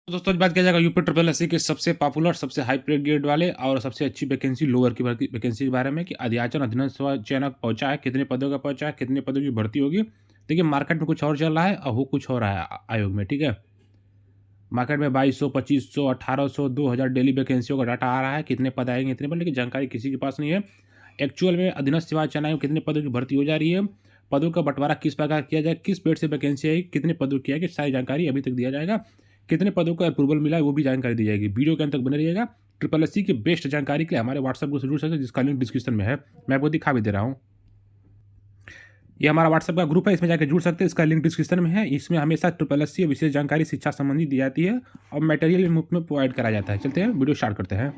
दोस्तों आज बात किया जाएगा यूपी ट्रिपल एससी के सबसे पॉपुलर, सबसे हाई पे ग्रेड वाले और सबसे अच्छी वैकेंसी लोअर की भर्ती वैकेंसी के बारे में कि अध्याचन अधीनस्थ सेवा चयन पहुंचा है, कितने पदों का पहुंचा है, कितने पदों की भर्ती होगी। देखिए मार्केट में कुछ और चल रहा है और वो कुछ हो रहा है आयोग में, ठीक है। मार्केट में 2200, 2500, 1800, 2000 डेली वैकेंसियों का डाटा आ रहा है, कितने पद आएंगे इतने पर, लेकिन जानकारी किसी के पास नहीं है। एक्चुअल में अधीनस्थ सेवा चयन आयोग कितने पदों की भर्ती हो जा रही है, पदों का बंटवारा किस प्रकार किया जाए, किस पेड से वैकेंसी आई, कितने पदों की आएगी, सारी जानकारी अभी तक दिया जाएगा। कितने पदों का अप्रूवल मिला है वो भी जानकारी दी जाएगी। वीडियो के अंत तक बने रहिएगा। ट्रिपल एससी की बेस्ट जानकारी के लिए हमारे व्हाट्सएप को जुड़ सकते हैं, जिसका लिंक डिस्क्रिप्शन में है, मैं आपको दिखा भी दे रहा हूँ। ये हमारा व्हाट्सएप का ग्रुप है, इसमें जाकर जुड़ सकते हैं, इसका लिंक डिस्क्रिप्शन में है। इसमें हमेशा ट्रिपल एससी विशेष जानकारी शिक्षा संबंधी दी जाती है और मटेरियल मुफ्त में प्रोवाइड कराया जाता है। चलते हैं वीडियो स्टार्ट करते हैं।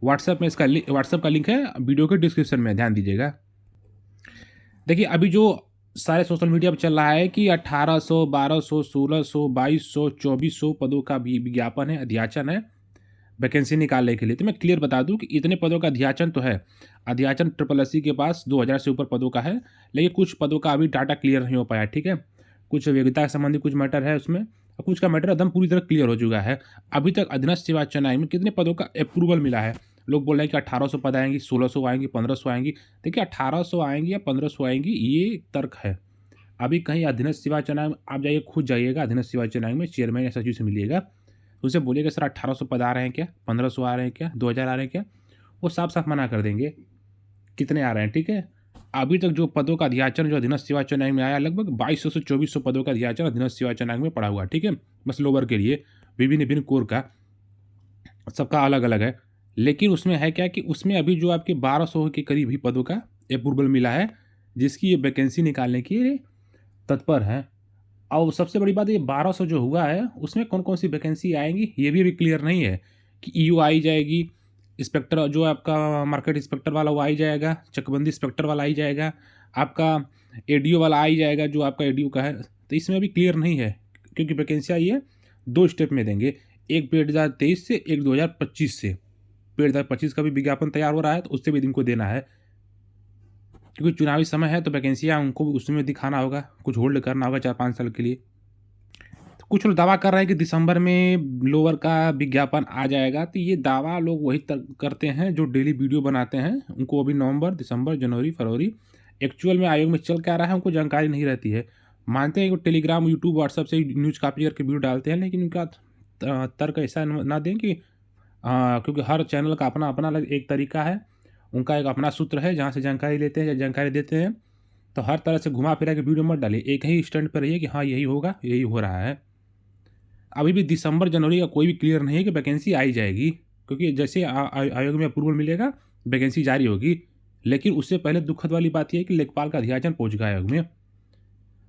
व्हाट्सएप में इसका व्हाट्सएप का लिंक है वीडियो के डिस्क्रिप्शन में, ध्यान दीजिएगा। देखिए अभी जो सारे सोशल मीडिया पर चल रहा है कि 1800, 1200, 1600, 2200, 2400 पदों का भी विज्ञापन है, अध्याचन है वैकेंसी निकालने के लिए। तो मैं क्लियर बता दूं कि इतने पदों का अध्याचन तो है। अध्याचन ट्रिपल एससी के पास 2000 से ऊपर पदों का है, लेकिन कुछ पदों का अभी डाटा क्लियर नहीं हो पाया, ठीक है। कुछ योग्यता संबंधी कुछ मैटर है उसमें, और कुछ का मैटर एकदम पूरी तरह क्लियर हो चुका है। अभी तक अधीनस्थ सेवा चयन आयोग में कितने पदों का अप्रूवल मिला है। लोग बोल रहे हैं कि 1800 पद आएंगी, 1600 आएंगी, 1500 आएंगी। देखिए 1800 आएंगी या 1500 आएंगी ये तर्क है। अभी कहीं अधीनस्थ सेवा चयन आयोग आप जाइए, खुद जाइएगा अधीनस्थ सेवा चयन आयोग में, चेयरमैन या सचिव से मिलिएगा, तो उसे बोलिएगा सर 1800 पद आ रहे हैं क्या, 1500 आ रहे हैं क्या, 2000 आ रहे हैं क्या, वो साफ साफ मना कर देंगे कितने आ रहे हैं, ठीक है। अभी तक जो पदों का अध्याचन जो अधीनस्थ सेवा चयन आयोग में आया, लगभग 2200 से 2400 पदों का अध्याचन अधीनस्थ सेवा चयन आयोग में पड़ा हुआ है, ठीक है। बस लोअर के लिए विभिन्न विभिन्न कोर का, सबका अलग अलग है। लेकिन उसमें है क्या कि उसमें अभी जो आपके 1200 के करीब ही पदों का अप्रूवल मिला है, जिसकी ये वैकेंसी निकालने की तत्पर है। और सबसे बड़ी बात ये 1200 जो हुआ है उसमें कौन कौन सी वैकेंसी आएंगी ये भी अभी क्लियर नहीं है कि ईयू आई जाएगी, इंस्पेक्टर जो आपका मार्केट इंस्पेक्टर वाला वो आई जाएगा, चकबंदी इंस्पेक्टर वाला आई जाएगा, आपका एडीओ वाला आई जाएगा जो आपका एडीओ का है। तो इसमें अभी क्लियर नहीं है, क्योंकि वैकेंसी ये 2 स्टेप में देंगे, एक पेड 2023 से, एक 2025 से। पेड 2025 का भी विज्ञापन तैयार हो रहा है, तो उससे भी इनको देना है, क्योंकि चुनावी समय है तो वैकेंसियाँ उनको भी उसमें दिखाना होगा, कुछ होल्ड करना होगा 4-5 साल के लिए। तो कुछ लोग दावा कर रहे हैं कि दिसंबर में लोअर का विज्ञापन आ जाएगा। तो ये दावा लोग वही करते हैं जो डेली वीडियो बनाते हैं, उनको अभी नवंबर, दिसंबर, जनवरी, फरवरी एक्चुअल में आयोग में चल क्या रहा है उनको जानकारी नहीं रहती है। मानते हैं कि टेलीग्राम, यूट्यूब, व्हाट्सएप से न्यूज़ कॉपी करके वीडियो डालते हैं, लेकिन उनका तर्क ऐसा ना दें कि क्योंकि हर चैनल का अपना अपना अलग एक तरीका है, उनका एक अपना सूत्र है जहाँ से जानकारी लेते हैं या जानकारी देते हैं। तो हर तरह से घुमा फिरा के वीडियो मत डालिए, एक ही स्टैंड पर रहिए कि हाँ यही होगा, यही हो रहा है। अभी भी दिसंबर जनवरी का कोई भी क्लियर नहीं है कि वैकेंसी आई जाएगी, क्योंकि जैसे आयोग में अप्रूवल मिलेगा वैकेंसी जारी होगी। लेकिन उससे पहले दुखद वाली बात यह है कि लेखपाल का अध्याचन पहुँच गया आयोग में।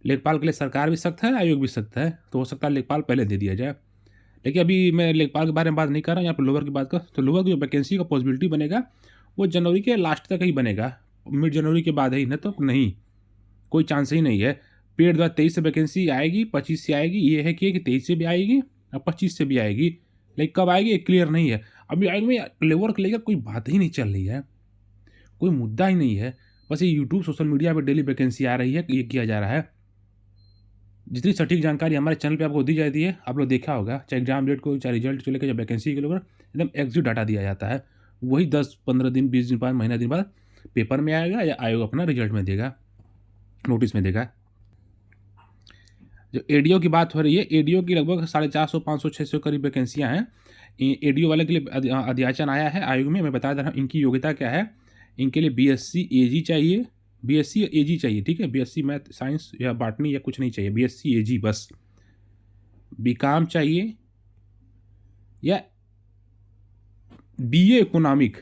लेखपाल के लिए सरकार भी सख्त है, आयोग भी सख्त है, तो हो सकता है लेखपाल पहले दे दिया जाए। लेकिन अभी मैं लेखपाल के बारे में बात नहीं कर रहा हूँ, यहाँ पर लोअर की बात कर। तो लोअर की जो वैकेंसी का पॉसिबिलिटी बनेगा वो जनवरी के लास्ट तक ही बनेगा, मिड जनवरी के बाद ही, न तो नहीं, कोई चांस ही नहीं है। पेड 2023 से वैकेंसी आएगी, 25 से आएगी, ये है कि 23 से भी आएगी और 25 से भी आएगी, लेकिन कब आएगी ये क्लियर नहीं है। अभी आयोग में लेबर को लेकर कोई बात ही नहीं चल रही है, कोई मुद्दा ही नहीं है। बस ये यूट्यूब, सोशल मीडिया पर डेली वैकेंसी आ रही है, ये किया जा रहा है। जितनी सटीक जानकारी हमारे चैनल पे आपको दी जाती है, आप लोग देखा होगा, चाहे एग्जाम डेट को, चाहे रिजल्ट को लेकर, चाहे वैकेंसी के लेकर, एकदम एग्जिट डाटा दिया जाता है। वही 10-15 दिन, 20 दिन बाद, महीना दिन बाद पेपर में आएगा या आयोग अपना रिजल्ट में देगा, नोटिस में देगा। जो एडीओ की बात हो रही है, एडीओ की लगभग 450, 500, 600 करीब वैकेंसियाँ हैं। एडीओ वाले के लिए अध्याचन आया है आयोग में। मैं बता दे रहा हूँ इनकी योग्यता क्या है। इनके लिए बीएससी एजी चाहिए, बीएससी एजी चाहिए, ठीक है। बीएससी मैथ, साइंस या बॉटनी या कुछ नहीं चाहिए, बीएससी एजी बस। बीकॉम चाहिए या बीए इकोनॉमिक,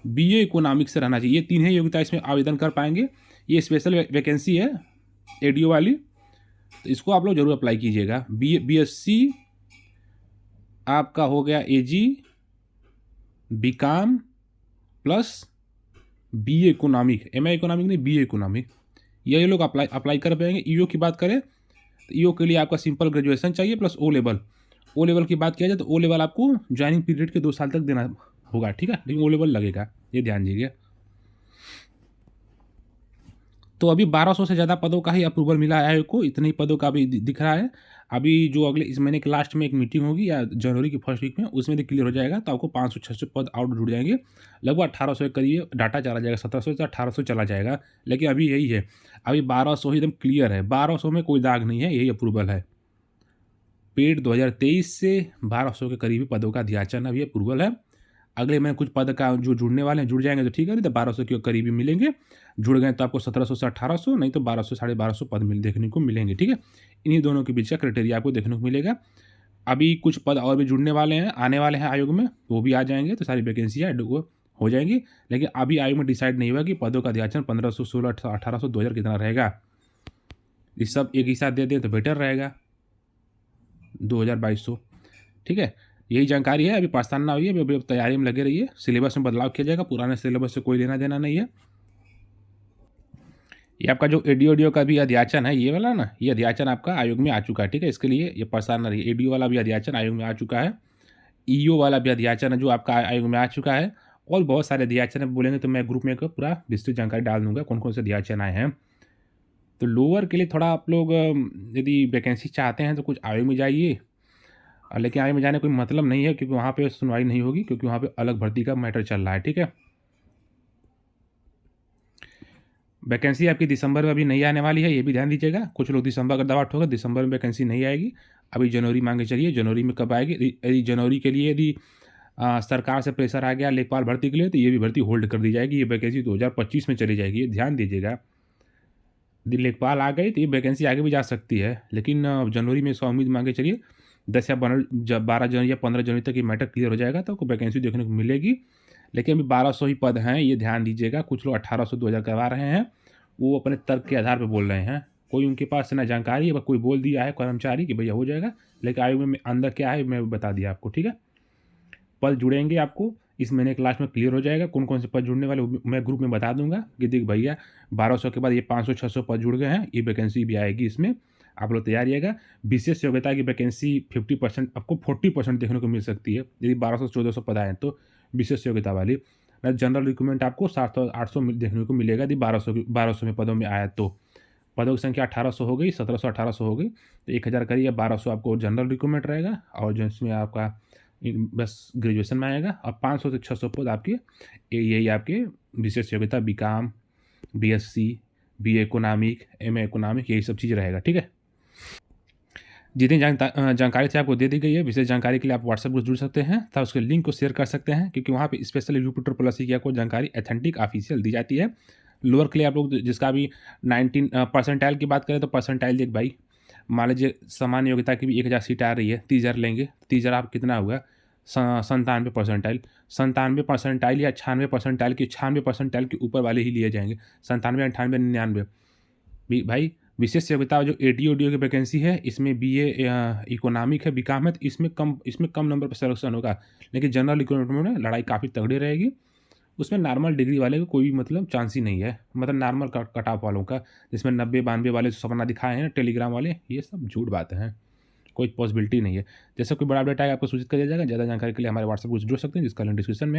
बीए इकोनॉमिक से रहना चाहिए। ये तीन ही योग्यता इसमें आवेदन कर पाएंगे। ये स्पेशल वैकेंसी है एडीओ वाली, तो इसको आप लोग जरूर अप्लाई कीजिएगा। बीएससी आपका हो गया AG, BCom plus BA economic, MA economic नहीं, बीए इकोनॉमिक, ये लोग अप्लाई कर पाएंगे। ईओ की बात करें तो ईओ के लिए आपका सिंपल ग्रेजुएशन चाहिए plus O level. O level की बात किया जाए तो ओ लेवल आपको ज्वाइनिंग पीरियड के 2 साल तक देना होगा, ठीक है, लेकिन ओ लेवल लगेगा, ये ध्यान दीजिए। तो अभी 1200 से ज़्यादा पदों का ही अप्रूवल मिला है आयोग को, इतने ही पदों का भी दिख रहा है। अभी जो अगले इस महीने के लास्ट में एक मीटिंग होगी या जनवरी के फर्स्ट वीक में, उसमें यदि क्लियर हो जाएगा तो आपको 500-600 पद और जुड़ जाएंगे। लगभग 1800 के करीब डाटा चला जाएगा, 1700 से 1800 चला जाएगा। लेकिन अभी यही है, अभी 1200 ही एकदम क्लियर है, 1200 में कोई दाग नहीं है, यही अप्रूवल है। पेड 2023 से 1200 के करीबी पदों का अध्याचन अभी अप्रूवल है। अगले महीने कुछ पद का जो जुड़ने वाले हैं जुड़ जाएंगे तो ठीक है, नहीं तो 1200 के करीबी मिलेंगे। जुड़ गए तो आपको 1700 से 1800, नहीं तो 1200 साढ़े 1200 पद देखने को मिलेंगे। ठीक है, इन्हीं दोनों के बीच का क्राइटेरिया आपको देखने को मिलेगा। अभी कुछ पद और भी जुड़ने वाले हैं, आने वाले हैं आयोग में, वो भी आ जाएंगे तो सारी वैकेंसियाँ हो जाएंगी। लेकिन अभी आयोग में डिसाइड नहीं हुआ कि पदों का अध्याचन 1500, 1600, 1800, 2000 कितना रहेगा। ये सब एक ही साथ दे दें तो बेटर रहेगा, 2200। ठीक है, यही जानकारी है। अभी परेशान ना होइए, अभी तैयारी में लगे रहिए। सिलेबस में बदलाव किया जाएगा, पुराने सिलेबस से कोई लेना देना नहीं है। ये आपका जो एडीओ का भी अध्याचन है, ये वाला ना, ये अध्याचन आपका आयोग में आ चुका है। ठीक है, इसके लिए ये परेशान ना रहिए। एडीओ वाला भी अध्याचन आयोग में आ चुका है। ईओ वाला भी अध्याचन है जो आपका आयोग में आ चुका है। और बहुत सारे अध्याचन बोलेंगे तो मैं ग्रुप में एक पूरा विस्तृत जानकारी डाल दूंगा कौन कौन से अध्याचन आए हैं। तो लोअर के लिए थोड़ा आप लोग यदि वैकेंसी चाहते हैं तो कुछ आयोग में जाइए, लेकिन आयोग में जाने कोई मतलब नहीं है, क्योंकि वहाँ पे सुनवाई नहीं होगी, क्योंकि वहाँ पे अलग भर्ती का मैटर चल रहा है। ठीक है, वैकेंसी आपकी दिसंबर में अभी नहीं आने वाली है, ये भी ध्यान दीजिएगा। कुछ लोग दिसंबर का दावा ठोका, दिसंबर में वैकेंसी नहीं आएगी। अभी जनवरी मांगे चलिए, जनवरी में कब आएगी। यदि जनवरी के लिए यदि सरकार से प्रेशर आ गया लेखपाल भर्ती के लिए, तो ये भी भर्ती होल्ड कर दी जाएगी। ये वैकेंसी 2025 में चली जाएगी, ये ध्यान दीजिएगा। यदि लेखपाल आ गई तो ये वैकेंसी आगे भी जा सकती है, लेकिन जनवरी में इसका उम्मीद मांगे चलिए 10 या 12 जनवरी या 15 जनवरी तक ये मैटर क्लियर हो जाएगा तो आपको वैकेंसी देखने को मिलेगी। लेकिन अभी 1200 ही पद हैं, ये ध्यान दीजिएगा। कुछ लोग 1800, 2000 करवा रहे हैं, वो अपने तर्क के आधार पर बोल रहे हैं। कोई उनके पास ना जानकारी है, कोई बोल दिया है कर्मचारी कि भैया हो जाएगा, लेकिन आयोग में अंदर क्या है मैं बता दिया आपको। ठीक है, पद जुड़ेंगे आपको इस महीने के लास्ट में क्लियर हो जाएगा कौन कौन से पद जुड़ने वाले, मैं ग्रुप में बता दूंगा कि देख भैया 1200 के बाद ये 500-600 पद जुड़ गए हैं, ये वैकेंसी भी आएगी इसमें, आप लोग तैयार रहिएगा। विशेष योग्यता की वैकेंसी 50%, आपको 40% देखने को मिल सकती है यदि 1200-1400 पद आए तो विशेष योग्यता वाली। जनरल रिक्रूटमेंट आपको 700-800 देखने को मिलेगा यदि 1200 में पदों में आया तो। पदों की संख्या 1800 हो गई, 1700-1800 हो गई, तो 1000 करिए, 1200 आपको जनरल रिक्रूटमेंट रहेगा, और जिसमें आपका बस ग्रेजुएशन में आएगा। और 500 से 600 पद आपके यही आपके विशेष योग्यता BCom, BSc, BA economic, MA economic, यही सब चीज़ रहेगा। ठीक है, जितनी जानकारी थी आपको दे दी गई है। विशेष जानकारी के लिए आप व्हाट्सएप ग्रुप जुड़ सकते हैं तथा उसके लिंक को शेयर कर सकते हैं, क्योंकि वहाँ पे स्पेशली रिक्रूटर पॉलिसी की आपको जानकारी ऑथेंटिक ऑफिशियल दी जाती है। लोअर के लिए आप लोग जिसका भी 19 परसेंटाइल की बात करें तो परसेंटाइल देख भाई, मान लीजिए सामान्य योग्यता की भी 1000 सीट आ रही है, 30,000 लेंगे, 30,000 आप कितना हुआ 97 परसेंटाइल, 97 परसेंटाइल या 96 परसेंटाइल की, 96 परसेंटाइल के ऊपर वाले ही लिए जाएंगे, 97, 98, 99। भाई विशेष योग्यता जो एडीओ की वैकेंसी है, इसमें बीए इकोनॉमिक है, बीकॉम है, तो इसमें कम नंबर पर सिलेक्शन होगा। लेकिन जनरल रिक्रूटमेंट में लड़ाई काफ़ी तगड़ी रहेगी, उसमें नॉर्मल डिग्री वाले को कोई मतलब चांस ही नहीं है, मतलब नॉर्मल कट ऑफ वालों का, जिसमें 90-92 वाले सपना दिखाए हैं टेलीग्राम वाले, ये सब झूठ बातें हैं, कोई पॉसिबिलिटी नहीं है। जैसे कोई बड़ा अपडेट आएगा आपको सूचित कर दिया जाएगा। ज़्यादा जानकारी के लिए हमारे व्हाट्सएप ग्रुप से जुड़ सकते हैं, जिसका लिंक डिस्क्रिप्शन में